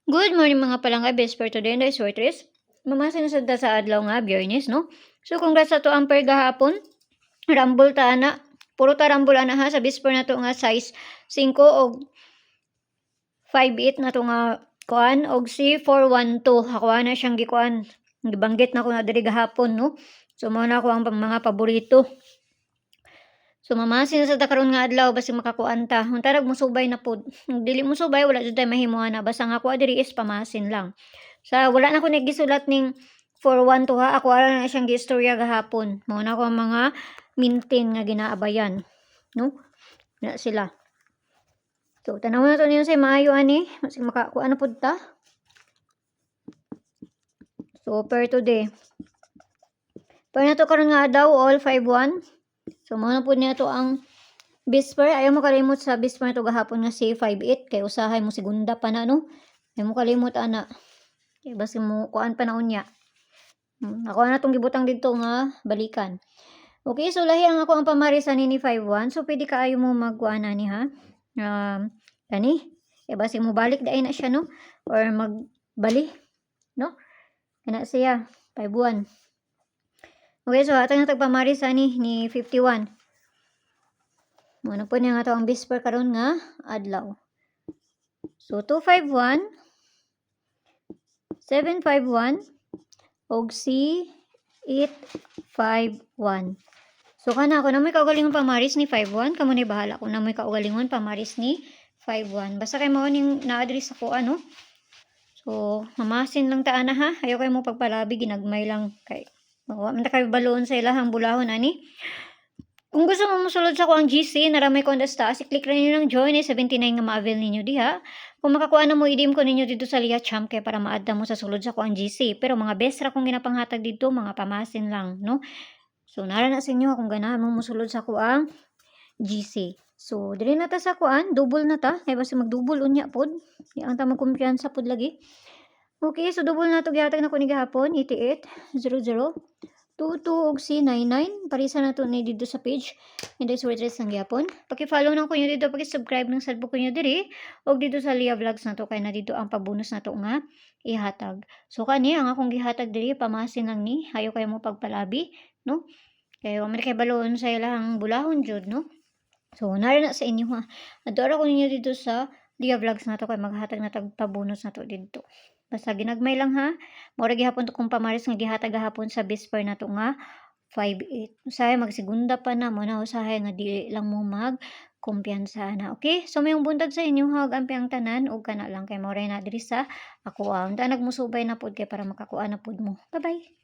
Good morning mga palangga, best for today and is wortres. Mamasa na sada sa adlaw nga, Biyernes, no? So, congrats sa to ang per gahapon. Rambol ta na. Puro ta rambol ana ha. Sa bisper na to nga size 5 o 5'8 na to nga kuan. Og si 412. Ako na siyang gikuan. Gibanggit na ko na diri gahapon, no? So, mao na ako ang mga paborito. So mamasin sa karon nga adlaw basta makakuan ta. Unta musubay na pud. Dili mo subay wala jud tay mahimuan na basta nga ako diri is pamasin lang. Sa wala na ko nagisulat ning 412 ha. Ako ara na siyang giistorya gahapon. Mao na ko ang mga maintain nga ginaabayan, no? Na sila. So tanaw na to niyo sa maayo ani, mas makakuan na pud ta. So per today. Per na to karon nga adlaw all 51. So, mao na po niya to ang bisper. Ayaw mo kalimot sa bisper to gahapon nga si 5'8. Kay usahay mo segunda pa na, no? Ayaw mo kalimot, ana. Kay basi mo kuan pa na unya. Ako na itong gibutang dito nga balikan. Okay, so lahi ang ako ang pamarisan ni 5'1. So, pwede ka ayaw mo magkuan na ni, ha? Kani? Kay basi mo balik dahil na siya, no? Or magbali, no? Kana siya, 5'1. Okay, so atang tagpamarisan ni 51. Muna po niya nga ito ang bisper karon nga adlaw. So 251, 751, og si 851. So kana ako na may kaugalingon pamaris ni 51, kamo ni bahala kung na may kaugalingon pamaris ni 51. Basta kay mao ning na-address ako ano. So mamasin lang ta ana ha. Ayaw kay mo pagpalabi ginagmay lang kay wa man ta kay baloon sa ilahang bulahon ani. Kung gusto mo musulod sa ko ang GC, naramay ko andas taas, i-click rin nyo ng join, 79 nga ma-avail ninyo diha. Kung makakuha na mo, idim ko ninyo dito sa Lia Champ kay para maadda mo sa sulod sa ko ang GC. Pero mga best ra kong ginapanghatag dito, mga pamasin lang, no? So, nara na sa inyo kung ganahan mo musulod sa ko ang GC. So, dili na ta sa kuan, double na ta. Kaya basta mag-double unya pod. Ang tamang kumpiyansa pod lagi. Okay, so double na to gihatag na ko ni gahapon, 8800. 22 og C99 parisa na to ni dito sa page Index Wortres ng gyapon. Paki-follow na ko nyo dito, paki-subscribe ng sadbo ko nyo diri og dito sa Lia Vlogs na to kay na dito ang pabonus na to nga ihatag. So kani ang akong gihatag diri pamasin lang ni hayo kayo mo pagpalabi, no? Kay wa man kay baloon sa ilahang bulahon jud, no? So nara na sa inyo ha. Adora ko ninyo dito sa Lia Vlogs na to kay maghatag na tag pabonus na to dito. Basta ginagmay lang ha. Mura gihapon to kung pamaris nga gihatag gahapon sa bisper na to nga 5'8. Usahay magsigunda pa na mo na usahay nga dili lang mo mag kumpiyansa na. Okay? So mayong buntag sa inyo ha, ampi ang tanan ug kana lang kay mo na diri sa ako. Unta nagmusubay na pud kay para makakuha na pud mo. Bye-bye.